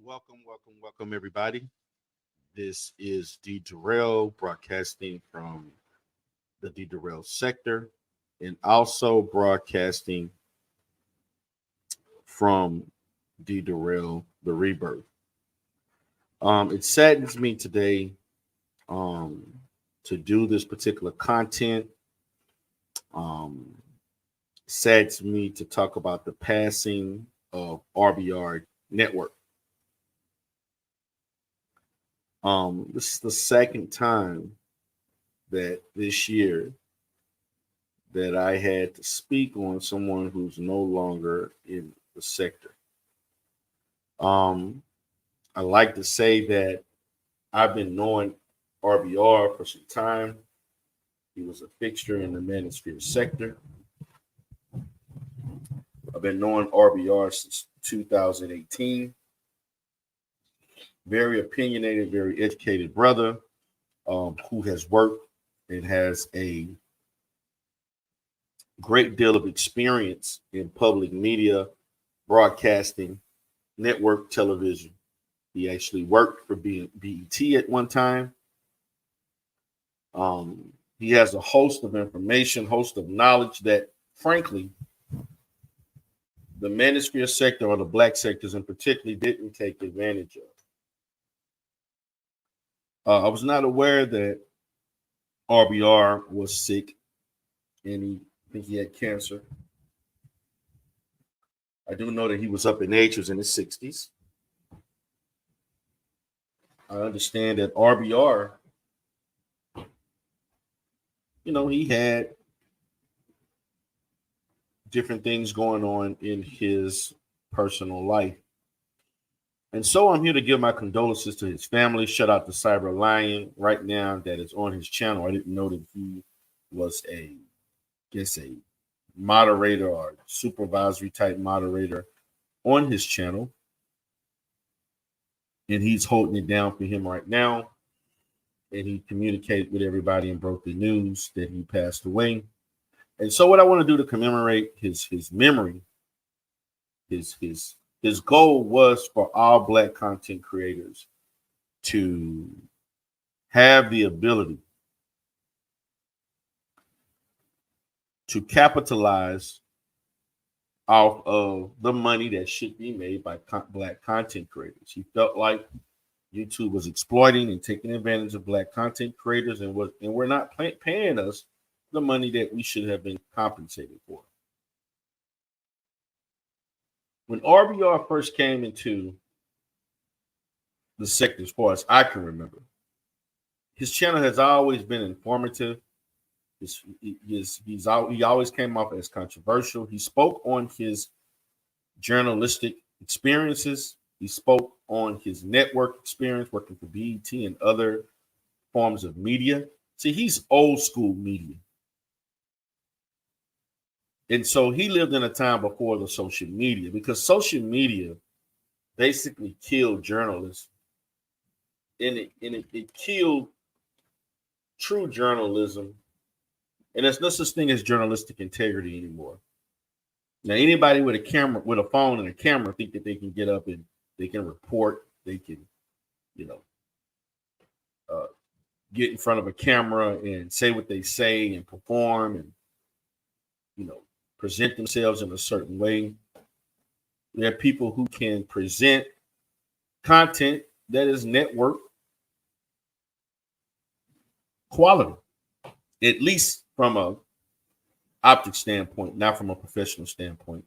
Welcome, everybody. This is DERELL broadcasting from the DERELL sector and also broadcasting from DERELL, the Rebirth. It saddens me today um, to do this particular content. Um, saddens me to talk about the passing of RBR Network. This is the second time that this year that I had to speak on someone who's no longer in the sector. Um, I like to say that I've been knowing RBR for some time. He was a fixture in the manosphere sector. I've been knowing RBR since 2018. Very opinionated, very educated brother who has worked and has a great deal of experience in public media, broadcasting, network television. He actually worked for BET at one time. He has a host of information, host of knowledge that, frankly, the manosphere sector or the black sectors in particular didn't take advantage of. I was not aware that RBR was sick and I think he had cancer. I do know that he was up in age, he was in his 60s. I understand that RBR, he had different things going on in his personal life. And so I'm here to give my condolences to his family. Shout out to Cyber Lion right now that is on his channel. I didn't know that he was a moderator or supervisory type moderator on his channel. And he's holding it down for him right now. And he communicated with everybody and broke the news that he passed away. And so what I want to do to commemorate his memory, his goal was for all black content creators to have the ability to capitalize off of the money that should be made by black content creators. He felt like YouTube was exploiting and taking advantage of black content creators and we're not paying us the money that we should have been compensated for. When RBR first came into the sector, as far as I can remember, his channel has always been informative. He always came off as controversial. He spoke on his journalistic experiences. He spoke on his network experience working for BET and other forms of media. See, he's old school media. And so he lived in a time before the social media, because social media basically killed journalists. And it killed true journalism. And there's no such thing as journalistic integrity anymore. Now, anybody with a camera, with a phone and a camera, think that they can get up and they can report, they can, get in front of a camera and say what they say and perform and, present themselves in a certain way. There are people who can present content that is network quality, at least from a optic standpoint, not from a professional standpoint.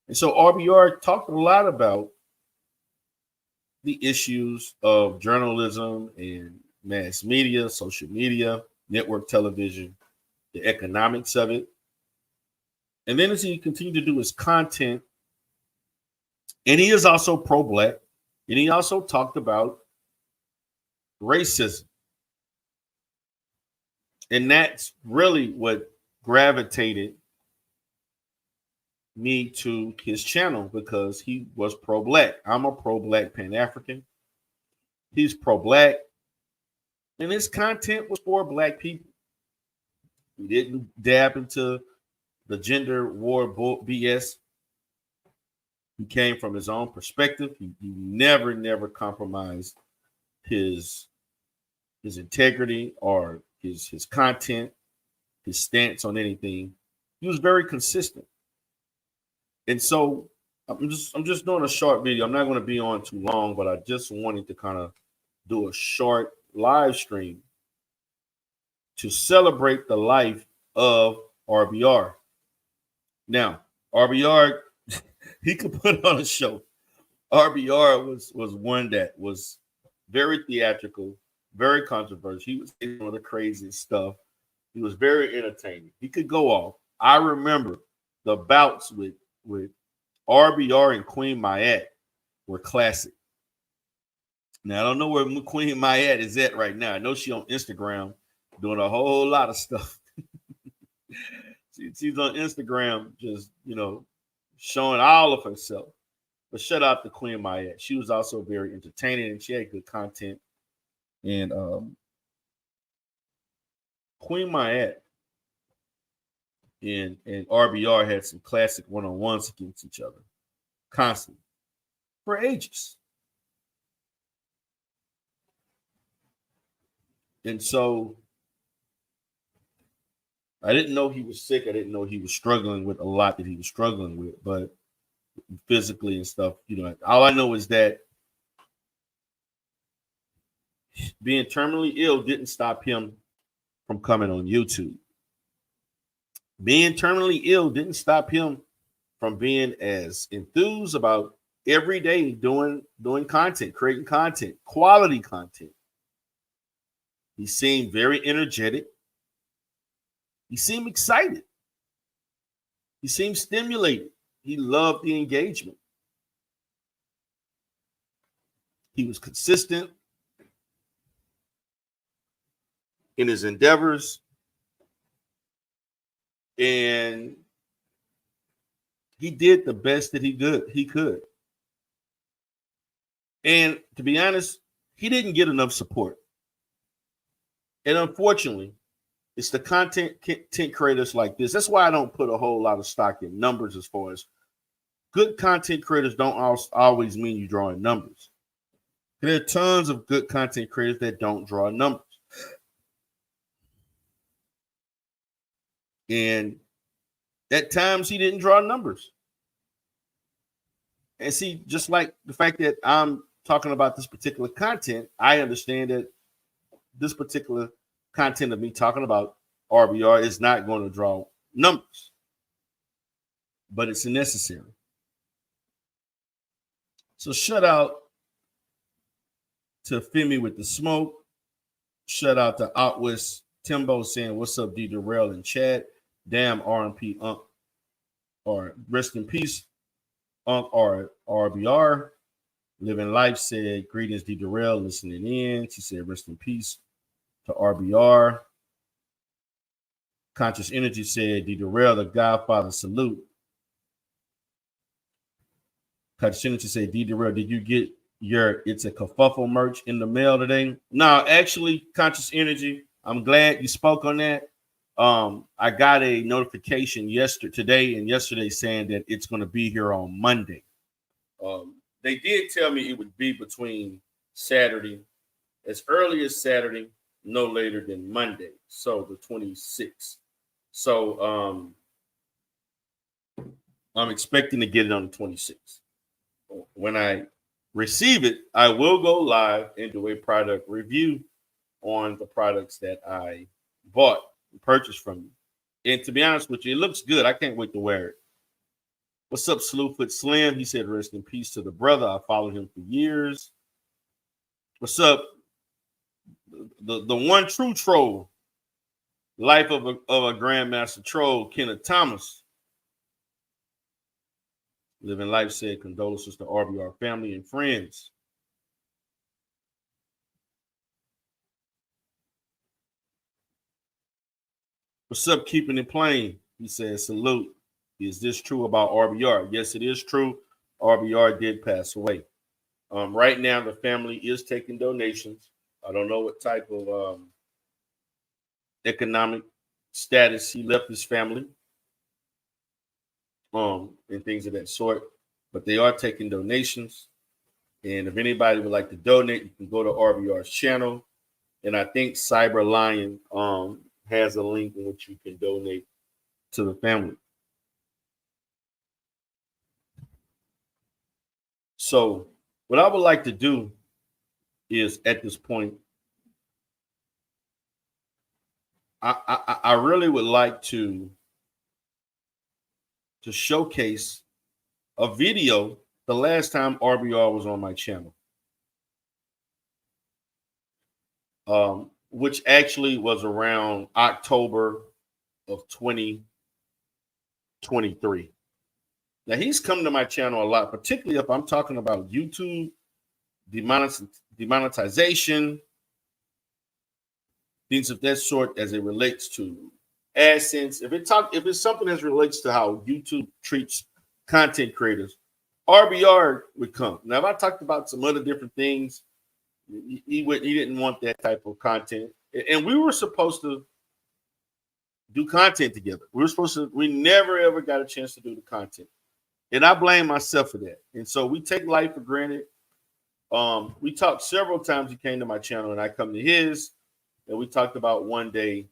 And so RBR talked a lot about the issues of journalism and mass media, social media, network television, the economics of it. And then as he continued to do his content, and he is also pro-black, and he also talked about racism. And that's really what gravitated me to his channel, because he was pro-black. I'm a pro-black Pan-African. He's pro-black. And his content was for black people. He didn't dab into the gender war BS. He came from his own perspective. He never compromised his integrity or his content, his stance on anything. He was very consistent. And so I'm just doing a short video. I'm not going to be on too long, but I just wanted to kind of do a short live stream to celebrate the life of RBR. Now, RBR, he could put on a show. RBR was one that was very theatrical, very controversial. He was saying all the craziest stuff. He was very entertaining. He could go off. I remember the bouts with RBR and Queen Mayette were classic. Now, I don't know where Queen Mayette is at right now. I know she's on Instagram doing a whole lot of stuff. She's on Instagram just, showing all of herself. But shout out to Queen Mayette. She was also very entertaining and she had good content. And Queen Mayette and RBR had some classic one-on-ones against each other constantly for ages. And so I didn't know he was sick. I didn't know he was struggling with a lot that he was struggling with, but physically and stuff, all I know is that being terminally ill didn't stop him from coming on YouTube. Being terminally ill didn't stop him from being as enthused about every day doing content, creating content, quality content. He seemed very energetic. He seemed excited. He seemed stimulated. He loved the engagement. He was consistent in his endeavors. And he did the best that he could. And to be honest, he didn't get enough support. And unfortunately, it's the content creators like this. That's why I don't put a whole lot of stock in numbers as far as good content creators don't always mean you drawing numbers. There are tons of good content creators that don't draw numbers. And at times he didn't draw numbers. And see, just like the fact that I'm talking about this particular content, I understand that this particular content of me talking about RBR is not going to draw numbers, but it's necessary. So shout out to Femi with the smoke. Shout out to Outwest Timbo saying, "What's up, DERELL in chat? Damn R&P Unc, or rest in peace, Unc or RBR. Living Life said, greetings, DERELL, listening in. She said, rest in peace to RBR. Conscious Energy said, DERELL, the Godfather, salute. Conscious Energy said, DERELL, did you get your It's a Kerfuffle merch in the mail today? No, actually, Conscious Energy, I'm glad you spoke on that. I got a notification today and yesterday saying that it's going to be here on Monday. They did tell me it would be between Saturday, as early as Saturday, no later than Monday, so the 26th. So I'm expecting to get it on the 26th. When I receive it, I will go live and do a product review on the products that I bought and purchased from you. And to be honest with you, it looks good. I can't wait to wear it. What's up, Slewfoot Slim? He said, rest in peace to the brother. I followed him for years. What's up? The one true troll, life of a Grandmaster troll, Kenneth Thomas. Living Life said, condolences to RBR family and friends. What's up, keeping it plain? He says, salute. Is this true about RBR? Yes, it is true. RBR did pass away. Right now, the family is taking donations. I don't know what type of economic status he left his family, and things of that sort. but they are taking donations. And if anybody would like to donate, you can go to RBR's channel. And I think Cyber Lion has a link in which you can donate to the family. So what I would like to do is at this point, I really would like to showcase a video the last time RBR was on my channel, which actually was around October of 2023. Now, he's come to my channel a lot, particularly if I'm talking about YouTube, demonetization, things of that sort as it relates to AdSense. If it's something that relates to how YouTube treats content creators, RBR would come. Now, if I talked about some other different things, he didn't want that type of content. And we were supposed to do content together. We never ever got a chance to do the content. And I blame myself for that. And so we take life for granted. We talked several times. He came to my channel and I come to his, and we talked about one day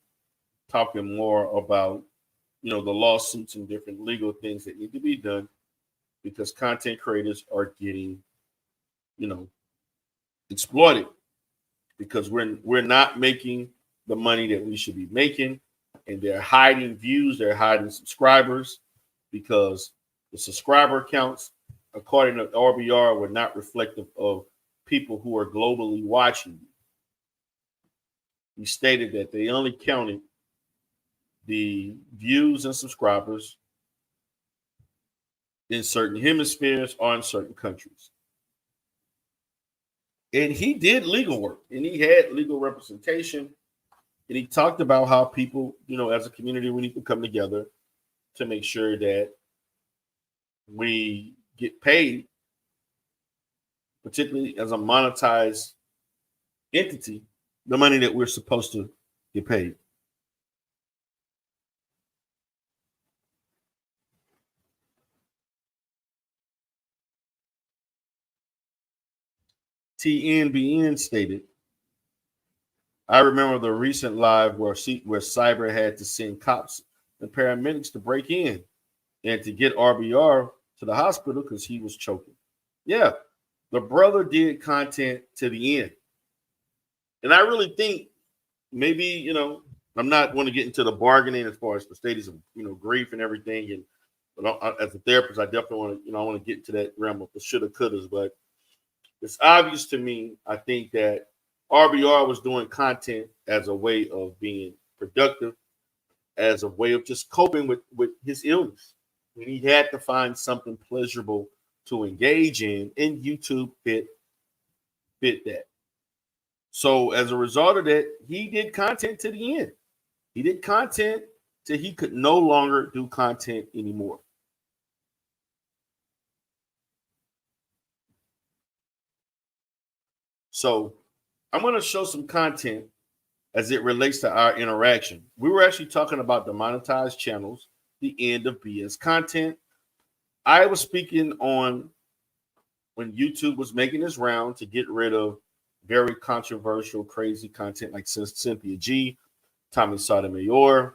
talking more about, the lawsuits and different legal things that need to be done because content creators are getting, exploited because we're not making the money that we should be making, and they're hiding views, they're hiding subscribers because the subscriber counts, according to RBR, were not reflective of people who are globally watching you. He stated that they only counted the views and subscribers in certain hemispheres or in certain countries. And he did legal work, and he had legal representation, and he talked about how people, as a community, we need to come together to make sure that we get paid, particularly as a monetized entity, the money that we're supposed to get paid. TNBN stated, I remember the recent live where Cyber had to send cops and paramedics to break in and to get RBR to the hospital because he was choking. Yeah, the brother did content to the end. And I really think maybe, I'm not going to get into the bargaining as far as the stages of, grief and everything. But as a therapist, I definitely want to, I want to get into that realm of the shoulda, couldas. But it's obvious to me, I think, that RBR was doing content as a way of being productive, as a way of just coping with his illness. And he had to find something pleasurable to engage in, and YouTube fit that. So as a result of that, he did content to the end. He did content till he could no longer do content anymore. So I'm going to show some content as it relates to our interaction. We were actually talking about the monetized channels, the end of BS content. I was speaking on when YouTube was making its round to get rid of very controversial, crazy content like Cynthia G, Tommy Sotomayor,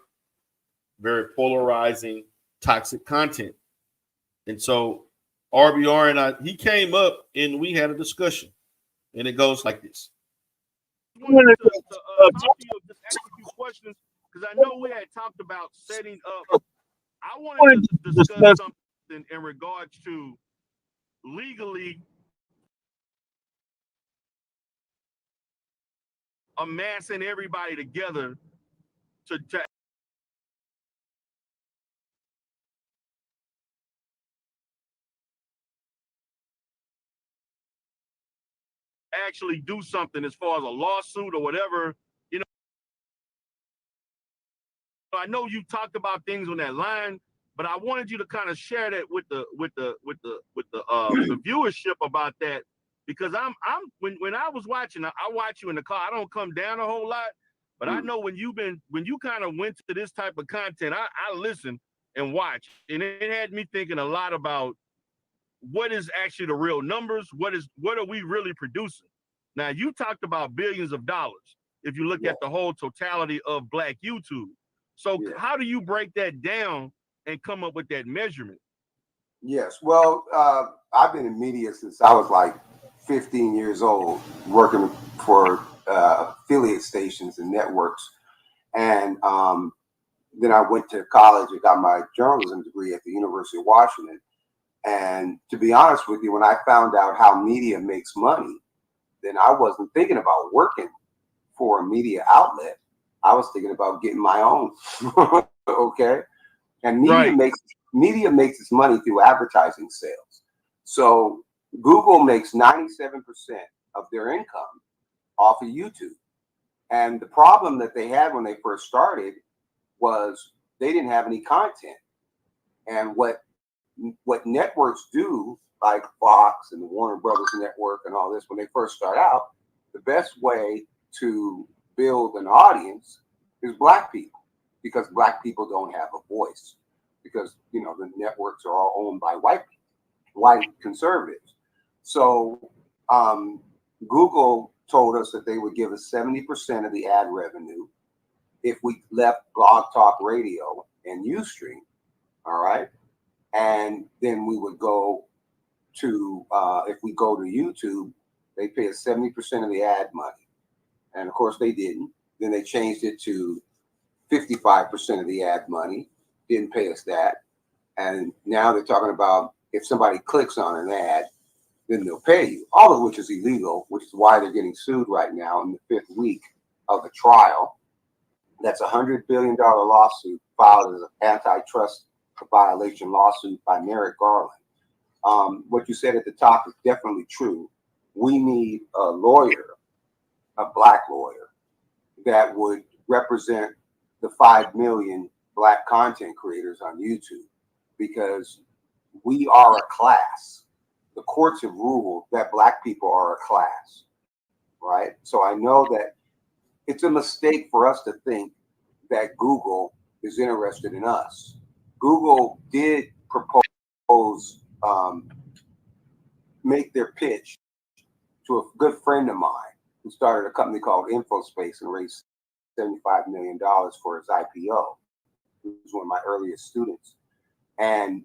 very polarizing, toxic content. And so RBR and he came up and we had a discussion. And it goes like this. I wanted to talk to you, just ask a few questions, because I know we had talked about setting up. I wanted to discuss something in regards to legally amassing everybody together to actually do something as far as a lawsuit or whatever. I know you talked about things on that line, but I wanted you to kind of share that with the the viewership about that, because when I was watching, I watch you in the car. I don't come down a whole lot, but I know when you kind of went to this type of content, I listen and watch, and it had me thinking a lot about what is actually the real numbers? What are we really producing? Now, you talked about billions of dollars if you look at the whole totality of Black YouTube. So how do you break that down and come up with that measurement? Yes. Well, I've been in media since I was like 15 years old, working for affiliate stations and networks. And then I went to college and got my journalism degree at the University of Washington. And to be honest with you, when I found out how media makes money, then I wasn't thinking about working for a media outlet. I was thinking about getting my own. Okay. And media makes its money through advertising sales. So Google makes 97% of their income off of YouTube. And the problem that they had when they first started was they didn't have any content. And what networks do, like Fox and the Warner Brothers Network and all this, when they first start out, the best way to build an audience is Black people, because Black people don't have a voice, because, you know, the networks are all owned by white conservatives. So Google told us that they would give us 70% of the ad revenue if we left Blog Talk Radio and Ustream. All right. And then we would go to, if we go to YouTube, they pay us 70% of the ad money. And of course they didn't. Then they changed it to 55% of the ad money, didn't pay us that. And now they're talking about if somebody clicks on an ad, then they'll pay you, all of which is illegal, which is why they're getting sued right now in the 5th week of the trial. That's a $100 billion lawsuit filed as an antitrust violation lawsuit by Merrick Garland. What you said at the top is definitely true. We need a lawyer, a Black lawyer, that would represent the 5 million Black content creators on YouTube, because we are a class. The courts have ruled that Black people are a class, right? So I know that it's a mistake for us to think that Google is interested in us. Google did propose, make their pitch to a good friend of mine who started a company called InfoSpace and raised $75 million for his IPO. He was one of my earliest students. And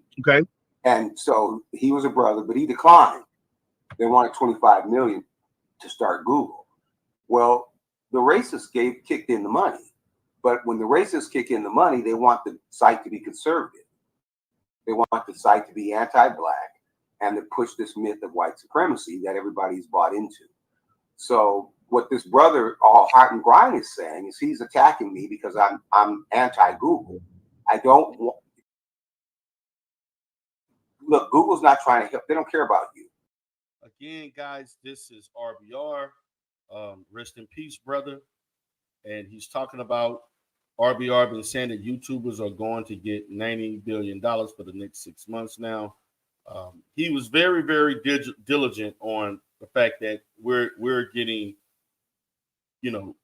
so he was a brother, but he declined. They wanted 25 million to start Google. Well, the racists kicked in the money. But when the racists kick in the money, they want the site to be conservative. They want the site to be anti-Black and to push this myth of white supremacy that everybody's bought into. So what this brother, all heart and grind, is saying is he's attacking me because I'm anti-Google. I don't want. Look, Google's not trying to help. They don't care about you. Again, guys, this is RBR. Rest in peace, brother. And he's talking about RBR been saying that YouTubers are going to get $90 billion for the next 6 months now. He was very, very diligent on the fact that we're getting,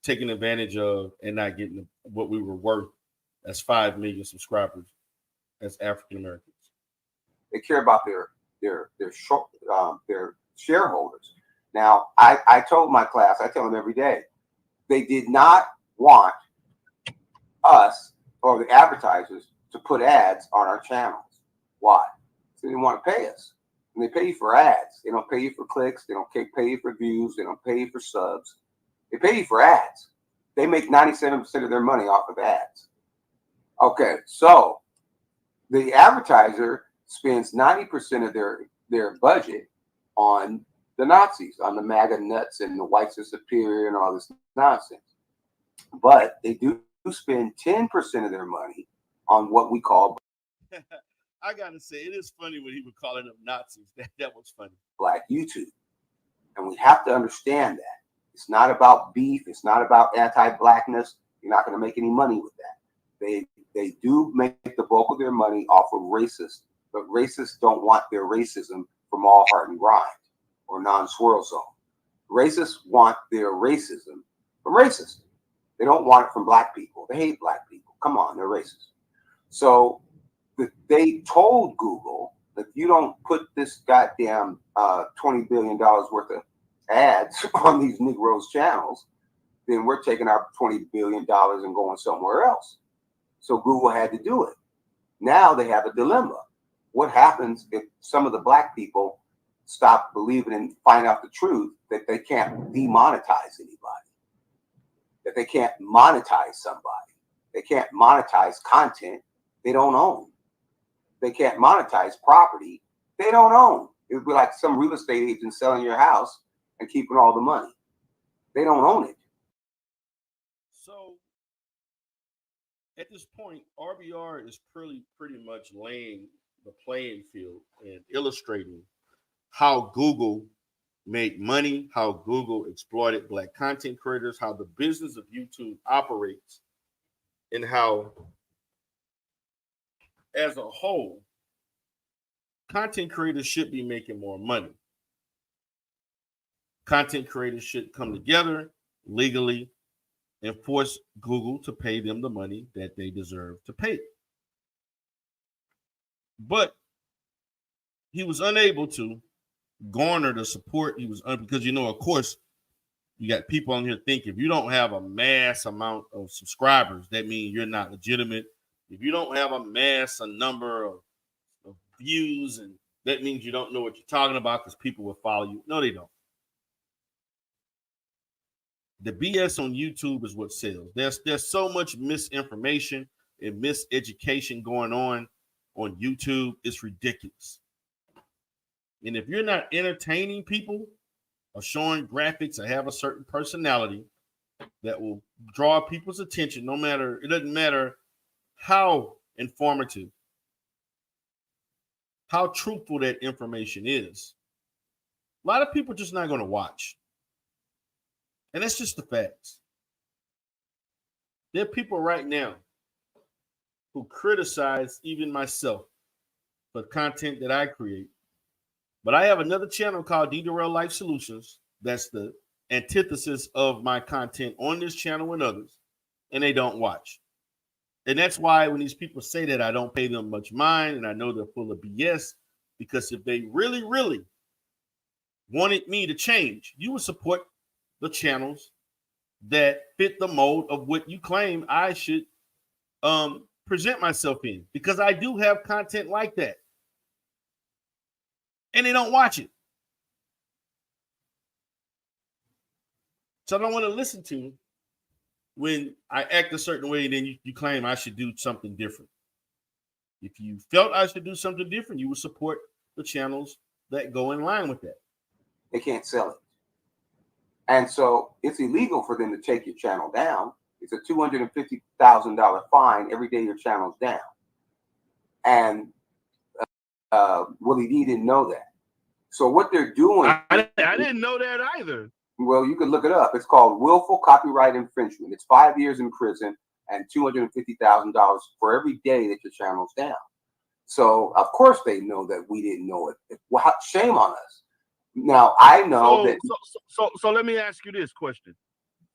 taken advantage of and not getting what we were worth as 5 million subscribers as African Americans. They care about their shareholders. Now, I told my class, I tell them every day, they did not want us or the advertisers to put ads on our channels. Why? They didn't want to pay us. And they pay you for ads. They don't pay you for clicks. They don't pay you for views. They don't pay you for subs. They pay you for ads. They make 97% of their money off of ads. Okay, so the advertiser spends 90% of their budget on the Nazis, on the MAGA nuts and the whites are superior and all this nonsense. But they do spend 10% of their money on what we call I gotta say, it is funny when he was calling them Nazis. That was funny. Black YouTube. And we have to understand that. It's not about beef. It's not about anti-Blackness. You're not going to make any money with that. They do make the bulk of their money off of racists, but racists don't want their racism from All Heart and Grind or Non-Swirl Zone. Racists want their racism from racists. They don't want it from Black people. They hate Black people. Come on, they're racist. So they told Google if you don't put this goddamn $20 billion worth of ads on these Negroes channels, then we're taking our $20 billion and going somewhere else. So Google had to do it. Now they have a dilemma. What happens if some of the black people stop believing and find out the truth that they can't demonetize anybody, that they can't monetize somebody, they can't monetize content they don't own, they can't monetize property they don't own? It would be like some real estate agent selling your house and keeping all the money. They don't own it. So at this point, RBR is pretty much laying the playing field and illustrating how Google made money, how Google exploited black content creators, how the business of YouTube operates, and how, as a whole, content creators should be making more money. Content creators should come together legally and force Google to pay them the money that they deserve to pay. But he was unable to garner the support. Because, of course, you got people on here think if you don't have a mass amount of subscribers, that means you're not legitimate. If you don't have a number of views, and that means you don't know what you're talking about because people will follow you. No, they don't. The BS on YouTube is what sells. There's so much misinformation and miseducation going on YouTube. It's ridiculous. And if you're not entertaining people or showing graphics or have a certain personality that will draw people's attention, it doesn't matter how informative, how truthful that information is, a lot of people are just not going to watch. And that's just the facts. There are people right now who criticize even myself for content that I create. But I have another channel called DERELL Life Solutions. That's the antithesis of my content on this channel and others. And they don't watch. And that's why when these people say that, I don't pay them much mind. And I know they're full of BS. Because if they really, really wanted me to change, you would support the channels that fit the mold of what you claim I should present myself in, because I do have content like that, and they don't watch it. So I don't want to listen to when I act a certain way, then you claim I should do something different. If you felt I should do something different, you would support the channels that go in line with that. They can't sell it. And so it's illegal for them to take your channel down. It's a $250,000 fine every day your channel's down. And Willie D didn't know that. So what they're doing... I didn't know that either. Well, you can look it up. It's called willful copyright infringement. It's 5 years in prison and $250,000 for every day that your channel's down. So, of course, they know that we didn't know it. Well, shame on us. Now, I know that... So let me ask you this question.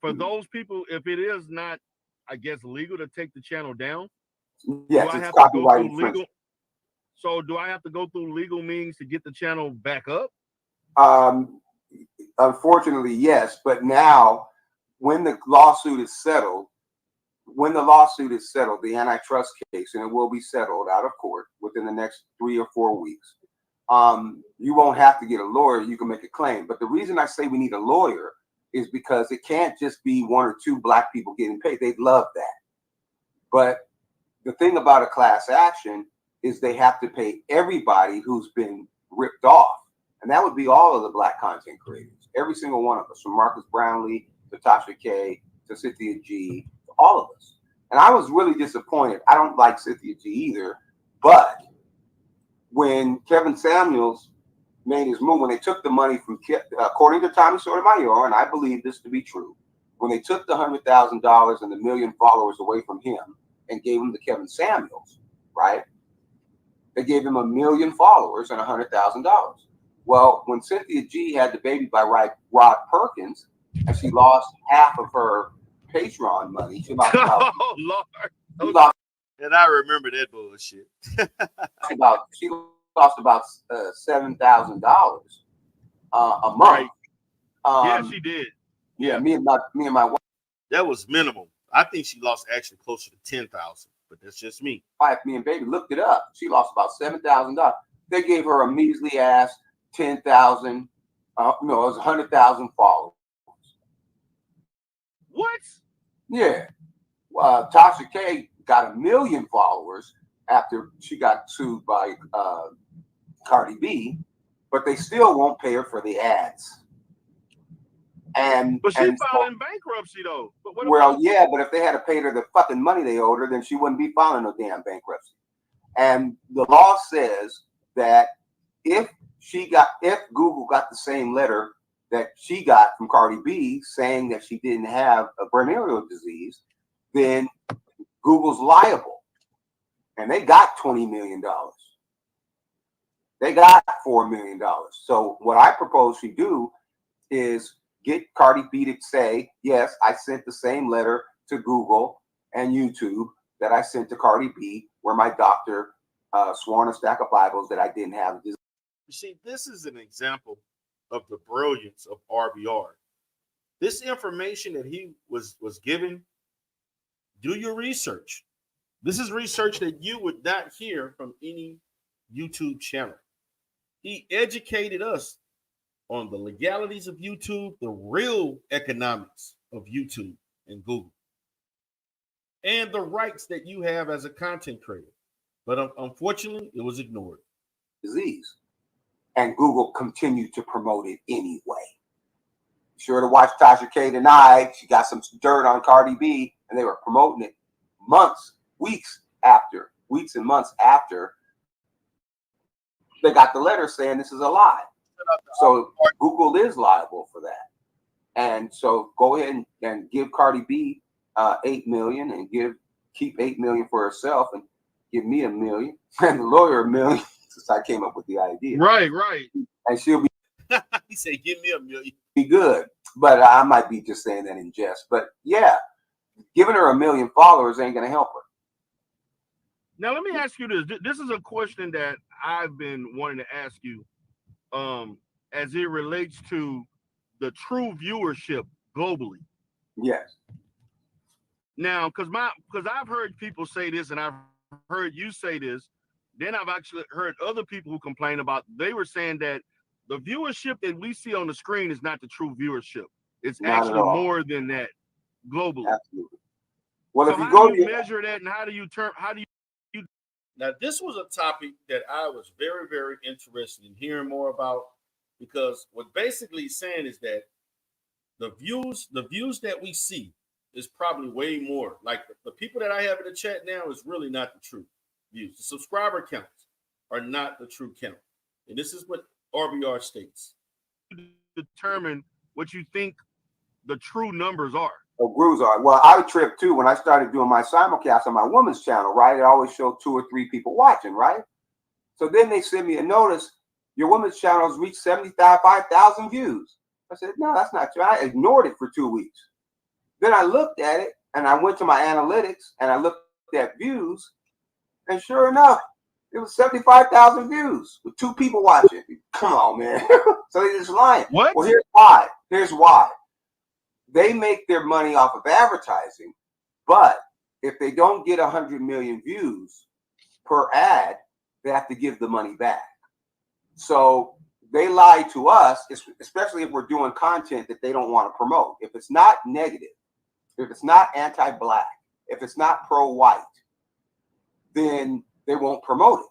For those people, if it is not, I guess, legal to take the channel down, yes, it's copyright infringement. So do I have to go through legal means to get the channel back up? Unfortunately, yes. But now, when the lawsuit is settled, the antitrust case, and it will be settled out of court within the next 3 or 4 weeks, you won't have to get a lawyer. You can make a claim. But the reason I say we need a lawyer is because it can't just be 1 or 2 black people getting paid. They'd love that. But the thing about a class action is they have to pay everybody who's been ripped off. And that would be all of the black content creators. Every single one of us, from Marcus Brownlee to Tasha K to Cynthia G, all of us. And I was really disappointed. I don't like Cynthia G either. But when Kevin Samuels made his move, when they took the money from, according to Tommy Sotomayor, and I believe this to be true, when they took the $100,000 and the 1 million followers away from him and gave him to Kevin Samuels, right? They gave him 1 million followers and $100,000. Well, when Cynthia G had the baby by Rod Perkins, and she lost half of her Patreon money, she lost about, oh Lord, and I remember that bullshit. she lost about $7,000 a month. Right. Yeah, she did. Yeah, me and my wife. That was minimal. I think she lost actually closer to 10,000, but that's just me. Me and baby looked it up. She lost about $7,000. They gave her a measly ass 10,000. No, it was 100,000 followers. What? Yeah. Tasha K got 1 million followers after she got sued by Cardi B, but they still won't pay her for the ads. But she filed in bankruptcy though. But yeah, but if they had to pay her the fucking money they owed her, then she wouldn't be filing no damn bankruptcy. And the law says that if Google got the same letter that she got from Cardi B saying that she didn't have a venereal disease, then Google's liable. And they got $20 million. They got $4 million. So what I propose she do is get Cardi B to say, yes, I sent the same letter to Google and YouTube that I sent to Cardi B, where my doctor swore on a stack of Bibles that I didn't have this. You see, this is an example of the brilliance of RBR. This information that he was given, do your research. This is research that you would not hear from any YouTube channel. He educated us on the legalities of YouTube, the real economics of YouTube and Google, and the rights that you have as a content creator. But unfortunately, it was ignored. Disease. And Google continued to promote it anyway. Be sure to watch Tasha K tonight. She got some dirt on Cardi B, and they were promoting it weeks and months after they got the letter saying this is a lie. So Google is liable for that. And so go ahead and give Cardi B $8 million and keep $8 million for herself and give me $1 million and the lawyer $1 million since I came up with the idea. Right. And she'll be he said, give me $1 million. Be good. But I might be just saying that in jest. But yeah, giving her 1 million followers ain't gonna help her. Now let me ask you this. This is a question that I've been wanting to ask you. As it relates to the true viewership globally. Yes. Now, because I've heard people say this, and I've heard you say this. Then I've actually heard other people who complain about. They were saying that the viewership that we see on the screen is not the true viewership. It's not actually more than that globally. Absolutely. Well, so if you how go do you measure that, and how do you Now, this was a topic that I was very, very interested in hearing more about, because what basically he's saying is that the views that we see is probably way more. Like the people that I have in the chat now is really not the true views. The subscriber counts are not the true count. And this is what RBR states. Determine what you think the true numbers are. Grooves are. Well, I tripped too when I started doing my simulcast on my woman's channel, right? It always showed 2 or 3 people watching, right? So then they sent me a notice, your woman's channel has reached 75,000 views. I said, no, that's not true. I ignored it for 2 weeks. Then I looked at it and I went to my analytics and I looked at views, and sure enough, it was 75,000 views with 2 people watching. Come on, man. So they're just lying. What? Well, here's why. Here's why. They make their money off of advertising, but if they don't get 100 million views per ad, they have to give the money back. So they lie to us, especially if we're doing content that they don't want to promote. If it's not negative, if it's not anti-black, if it's not pro-white, then they won't promote it.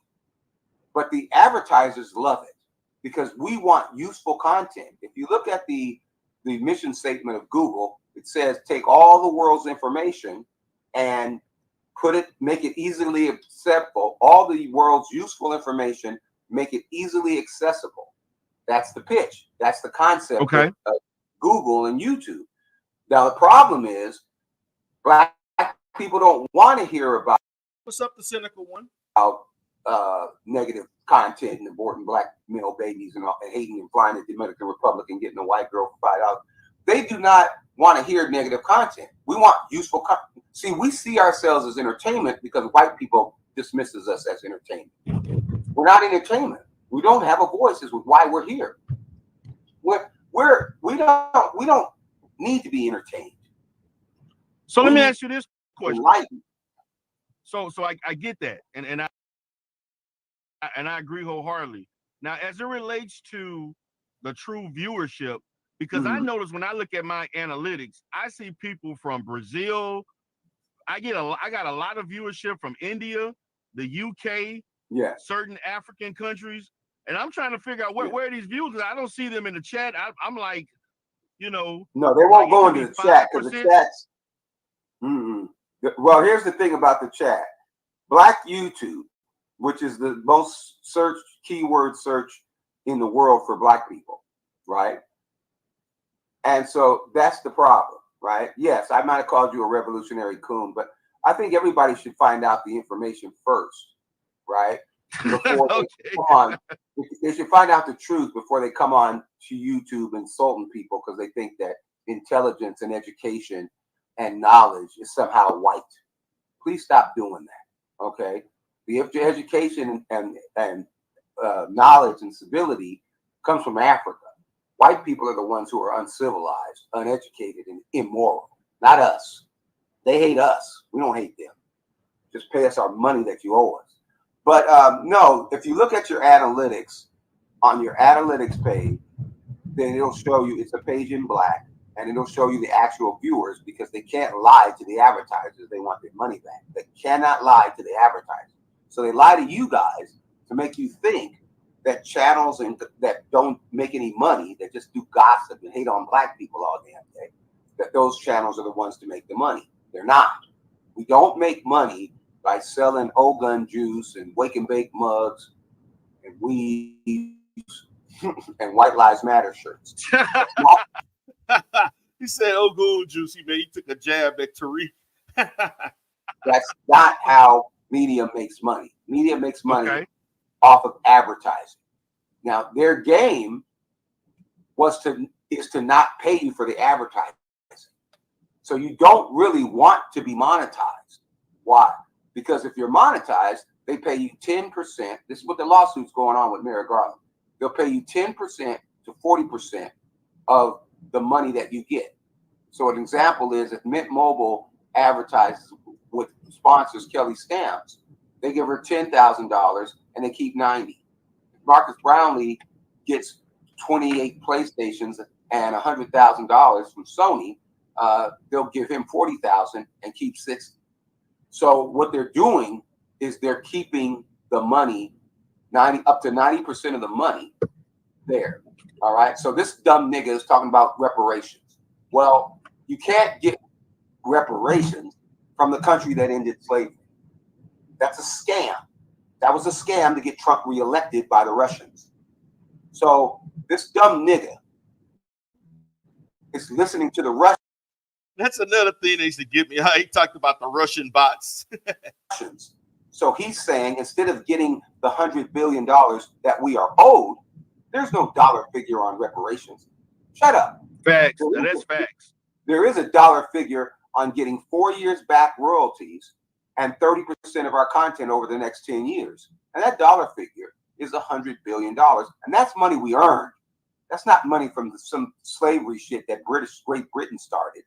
But the advertisers love it because we want useful content. If you look at the mission statement of Google, it says take all the world's information and make it easily accessible. All the world's useful information, make it easily accessible. That's the pitch. That's the concept of Google and YouTube. Now the problem is, black people don't want to hear about. What's up, the cynical one? Negative content and aborting black male babies and hating and flying the Dominican Republic and getting a white girl for $5. They do not want to hear negative content. We want useful content. See, we see ourselves as entertainment because white people dismisses us as entertainment. We're not entertainment. We don't have a voice. Is why we're here. We don't need to be entertained. So let me ask you this question. Enlightened. So I get that, and I agree wholeheartedly. Now, as it relates to the true viewership, because I notice when I look at my analytics, I see people from Brazil. I got a lot of viewership from India, the UK, certain African countries, and I'm trying to figure out where these views are. I don't see them in the chat. I'm like, no, they won't go into the chat because the chat's. Well, here's the thing about the chat. Black YouTube, which is the most searched keyword search in the world for Black people, right? And so that's the problem, right? Yes, I might have called you a revolutionary coon, but I think everybody should find out the information first, right? Before they come on. They should find out the truth before they come on to YouTube insulting people because they think that intelligence and education and knowledge is somehow white. Please stop doing that, okay? The education and knowledge and civility comes from Africa. White people are the ones who are uncivilized, uneducated, and immoral, not us. They hate us. We don't hate them. Just pay us our money that you owe us. But no, if you look at your analytics, on your analytics page, then it'll show you, it's a page in black, and it'll show you the actual viewers because they can't lie to the advertisers. They want their money back. They cannot lie to the advertisers. So they lie to you guys to make you think that channels that don't make any money, that just do gossip and hate on Black people all damn day, that those channels are the ones to make the money. They're not. We don't make money by selling Ogun juice and wake and bake mugs and weeds and White Lives Matter shirts. He said Ogun juice. He took a jab at Tariq. That's not how media makes money. Media makes money off of advertising. Now, their game is to not pay you for the advertising. So you don't really want to be monetized. Why? Because if you're monetized, they pay you 10%. This is what the lawsuit's going on with Merrick Garland. They'll pay you 10% to 40% of the money that you get. So an example is if Mint Mobile advertises with sponsors Kelly Stamps, they give her $10,000 and they keep 90. Marcus Brownlee gets 28 PlayStations and $100,000 from Sony. They'll give him 40,000 and keep 60. So what they're doing is they're keeping the money, up to 90% of the money there. All right. So this dumb nigga is talking about reparations. Well, you can't get reparations from the country that ended slavery. That's a scam. That was a scam to get Trump reelected by the Russians. So this dumb nigga is listening to the Russians. That's another thing they used to give me. How he talked about the Russian bots. So he's saying instead of getting the $100 billion that we are owed, there's no dollar figure on reparations. Shut up. Facts. That's facts. There is a dollar figure on getting 4 years back royalties and 30% of our content over the next 10 years. And that dollar figure is $100 billion. And that's money we earned. That's not money from some slavery shit that Great Britain started.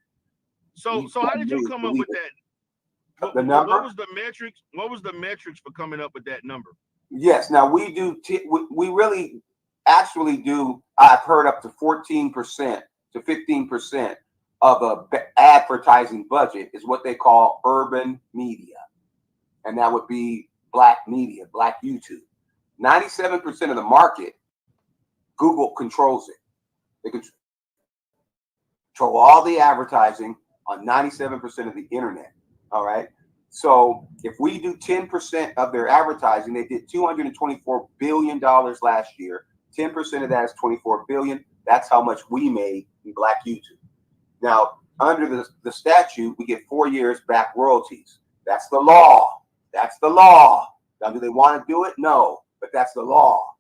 So how did you come up with that? The number? What was the metrics? What was the metrics for coming up with that number? Yes. Now we do. We really actually do. I've heard up to 14% to 15% of a advertising budget is what they call urban media, and that would be Black media, Black YouTube. 97% of the market, Google controls it. They control all the advertising on 97% of the internet. All right. So if we do 10% of their advertising, they did $224 billion last year. 10% of that is $24 billion. That's how much we made in Black YouTube. Now, under the statute, we get 4 years back royalties. That's the law. That's the law. Now, do they want to do it? No, but that's the law.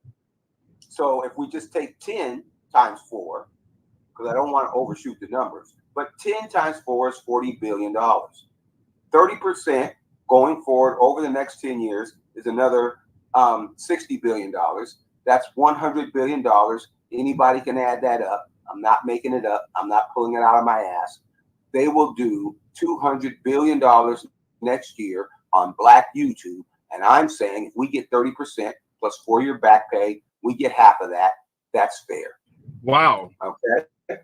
So if we just take 10 times 4, because I don't want to overshoot the numbers, but 10 times 4 is $40 billion. 30% going forward over the next 10 years is another $60 billion. That's $100 billion. Anybody can add that up. I'm not making it up. I'm not pulling it out of my ass. They will do $200 billion next year on Black YouTube. And I'm saying if we get 30% plus 4-year back pay, we get half of that. That's fair. Wow. Okay.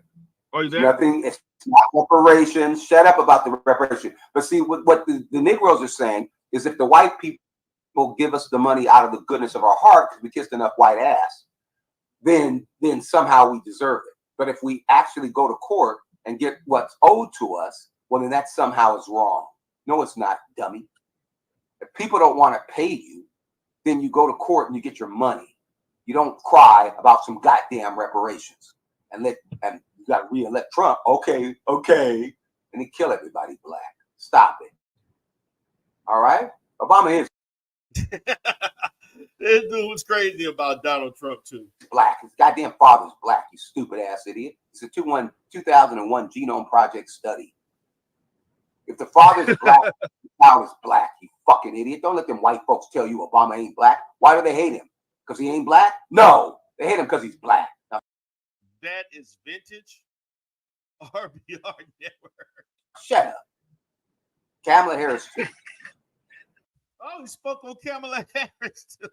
Are you there? Nothing. It's not reparations. Shut up about the reparation. But see, what the Negroes are saying is if the white people give us the money out of the goodness of our heart because we kissed enough white ass, then somehow we deserve it. But if we actually go to court and get what's owed to us, well, then that somehow is wrong. No, it's not, dummy. If people don't want to pay you, then you go to court and you get your money. You don't cry about some goddamn reparations and you got to re-elect Trump. Okay, and he kill everybody black. Stop it. All right, Obama is This dude was crazy about Donald Trump too. black. His goddamn father's black. You stupid ass idiot. It's a 2001 Genome Project study. If the father's black, the child is black. You fucking idiot. Don't let them white folks tell you Obama ain't black. Why do they hate him? Because he ain't black? No, they hate him because he's black. Now, That is vintage RBR Network. shut up. Kamala Harris too. Oh, he spoke on Kamala Harris too.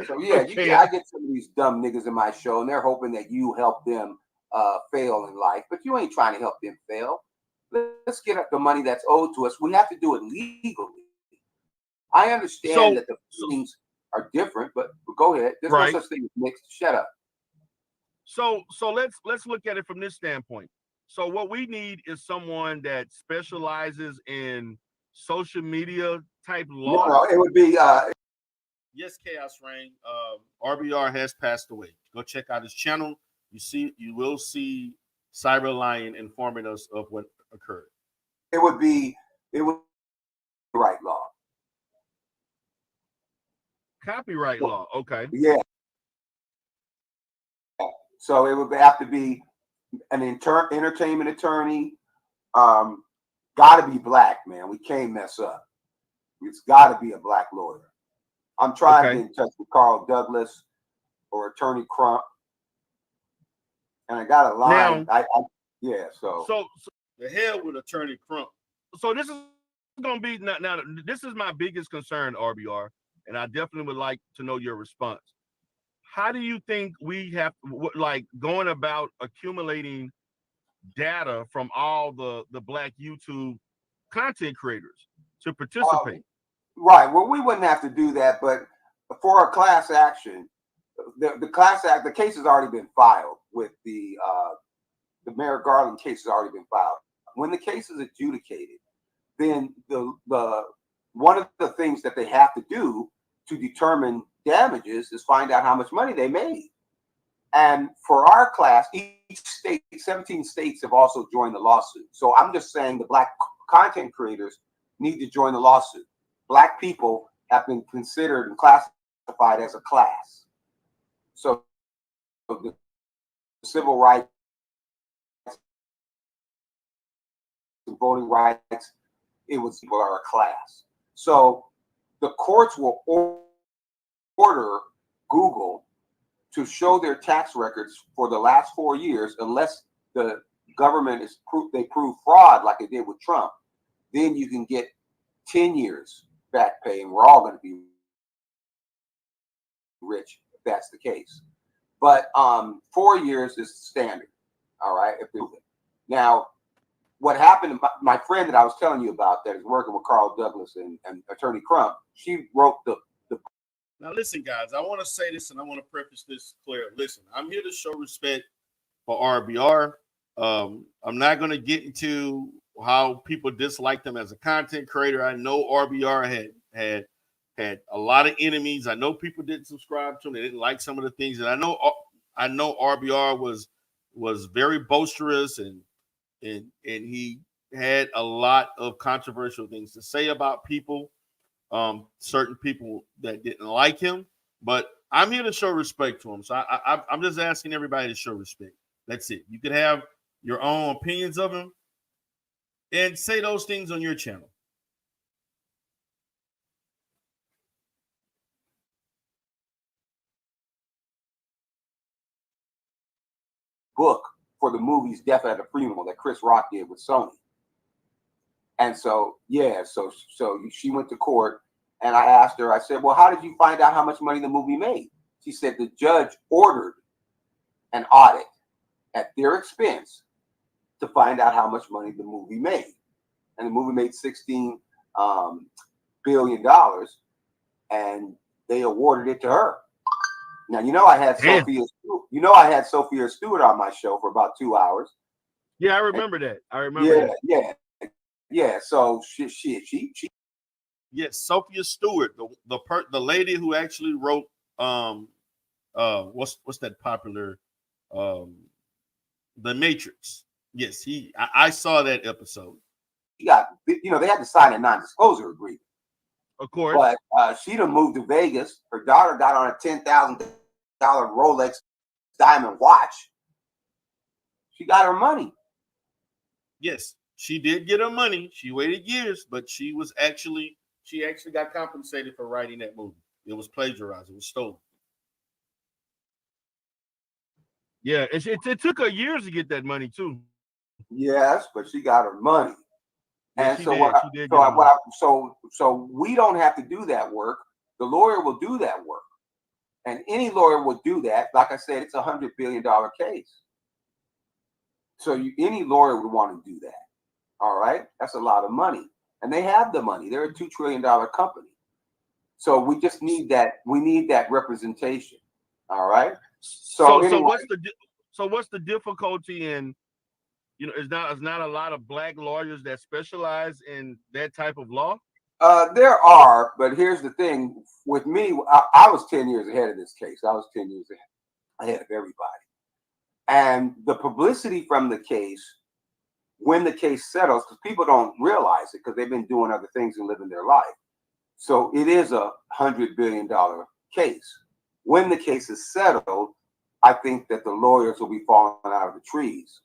So yeah, I get some of these dumb niggas in my show, and they're hoping that you help them fail in life, but you ain't trying to help them fail. Let's get up the money that's owed to us. We have to do it legally. I understand that the things are different, but go ahead. There's no such thing as mixed. Shut up. So let's look at it from this standpoint. So what we need is someone that specializes in social media type law. No, it would be yes, Chaos Reign. RBR has passed away. Go check out his channel. You will see Cyber Lion informing us of what occurred. It would be right law. Copyright law. Okay. Yeah. So it would have to be an entertainment attorney. Got to be black, man. We can't mess up. It's got to be a black lawyer. I'm trying to get in touch with Carl Douglas or Attorney Crump, and I got a line. So the hell with Attorney Crump. So this is going to be now. This is my biggest concern, RBR, and I definitely would like to know your response. How do you think we have going about accumulating data from all the black YouTube content creators to participate? Right. Well, we wouldn't have to do that, but for a class action, the case has already been filed with the Merrick Garland case has already been filed. When the case is adjudicated, then the one of the things that they have to do to determine damages is find out how much money they made. And for our class, each state, 17 states have also joined the lawsuit. So I'm just saying the black content creators need to join the lawsuit. Black people have been considered and classified as a class. So the civil rights and voting rights, people are a class. So the courts will order Google to show their tax records for the last 4 years, unless the government they prove fraud like they did with Trump. Then you can get 10 years back pay, and we're all going to be rich if that's the case. But 4 years is standard. All right. Now, what happened? My friend that I was telling you about that is working with Carl Douglas and Attorney Crump. She wrote the. Now, listen, guys, I want to say this and I want to preface this clear. Listen, I'm here to show respect for RBR. I'm not going to get into how people dislike him as a content creator. I know RBR had a lot of enemies. I know people didn't subscribe to him. They didn't like some of the things. And I know RBR was very boisterous and he had a lot of controversial things to say about people. Certain people that didn't like him, but I'm here to show respect to him. So I'm just asking everybody to show respect. That's it. You can have your own opinions of him and say those things on your channel. book for the movies Death at a Funeral that Chris Rock did with Sony. And so, yeah, so she went to court, and I asked her, I said, well, how did you find out how much money the movie made? She said the judge ordered an audit at their expense to find out how much money the movie made. And the movie made $16 billion, and they awarded it to her. Now, I had Sophia Stewart on my show for about 2 hours. Yeah, I remember that. I remember that. Yeah. So she. Yes, Sophia Stewart, the lady who actually wrote what's that popular The Matrix. Yes, I saw that episode. She got, they had to sign a non-disclosure agreement. Of course. But she done moved to Vegas. Her daughter got on a $10,000 Rolex diamond watch. She got her money. Yes, she did get her money. She waited years, but she actually got compensated for writing that movie. It was plagiarized. It was stolen. Yeah, it took her years to get that money too. Yes, but she got her money. Yeah, and so we don't have to do that work. The lawyer will do that work. And any lawyer will do that. Like I said, it's a $100 billion case. So any lawyer would want to do that. All right. That's a lot of money. And they have the money. They're a $2 trillion company. So we just need that. We need that representation. All right. So what's the difficulty in, it's not a lot of black lawyers that specialize in that type of law? There are, but here's the thing. With me, I was 10 years ahead of this case. I was 10 years ahead of everybody. And the publicity from the case, when the case settles, because people don't realize it because they've been doing other things and living their life. So it is a $100 billion case. When the case is settled, I think that the lawyers will be falling out of the trees.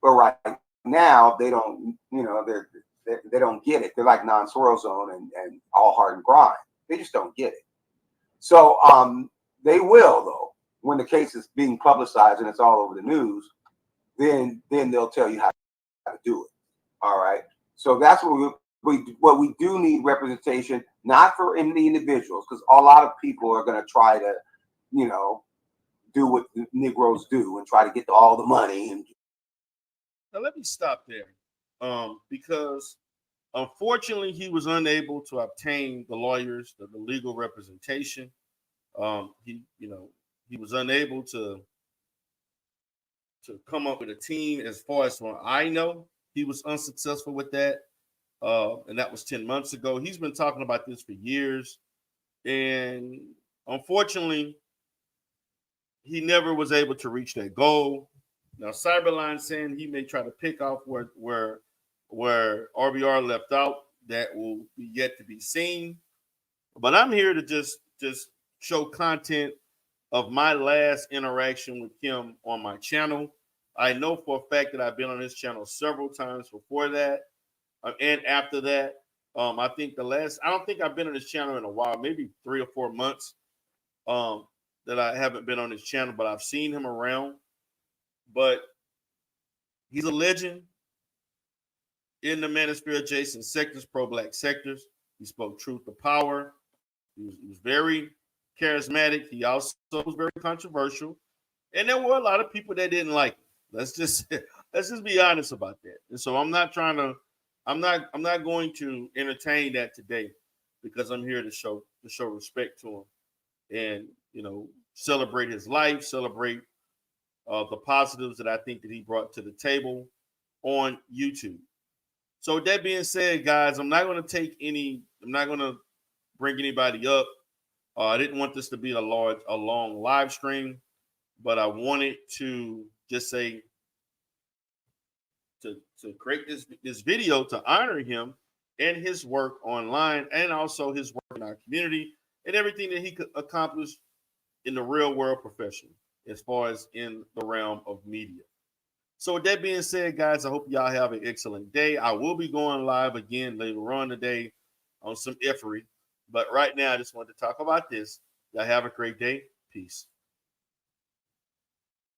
But right now, they don't, they don't get it. They're like non-Soros zone and all hard and grind. They just don't get it. So they will, though, when the case is being publicized and it's all over the news, then they'll tell you how to do it. All right. So that's what we do need representation, not for any individuals, because a lot of people are going to try to, do what the Negroes do and try to get all the money. And now let me stop there, because unfortunately he was unable to obtain the lawyers, the legal representation. He was unable to come up with a team. As far as I know, he was unsuccessful with that. And that was 10 months ago. He's been talking about this for years. And unfortunately, he never was able to reach that goal. Now, Cyberline saying he may try to pick off where RBR left out. That will be yet to be seen. But I'm here to just show content of my last interaction with him on my channel. I know for a fact that I've been on his channel several times before that and after that. I don't think I've been on his channel in a while, maybe 3 or 4 months that I haven't been on his channel, but I've seen him around. But he's a legend in the manosphere adjacent sectors, pro-black sectors. He spoke truth to power. He was very charismatic. He also was very controversial. And there were a lot of people that didn't like him. Let's just be honest about that. And so I'm not going to entertain that today, because I'm here to show respect to him and celebrate his life, celebrate the positives that I think that he brought to the table on YouTube. So with that being said, guys, I'm not going to bring anybody up. I didn't want this to be a long live stream, but I wanted to just say to create this video to honor him and his work online, and also his work in our community and everything that he could accomplish in the real world profession, as far as in the realm of media. So with that being said, guys, I hope y'all have an excellent day. I will be going live again later on today on some effery. But right now, I just wanted to talk about this. Y'all have a great day. Peace.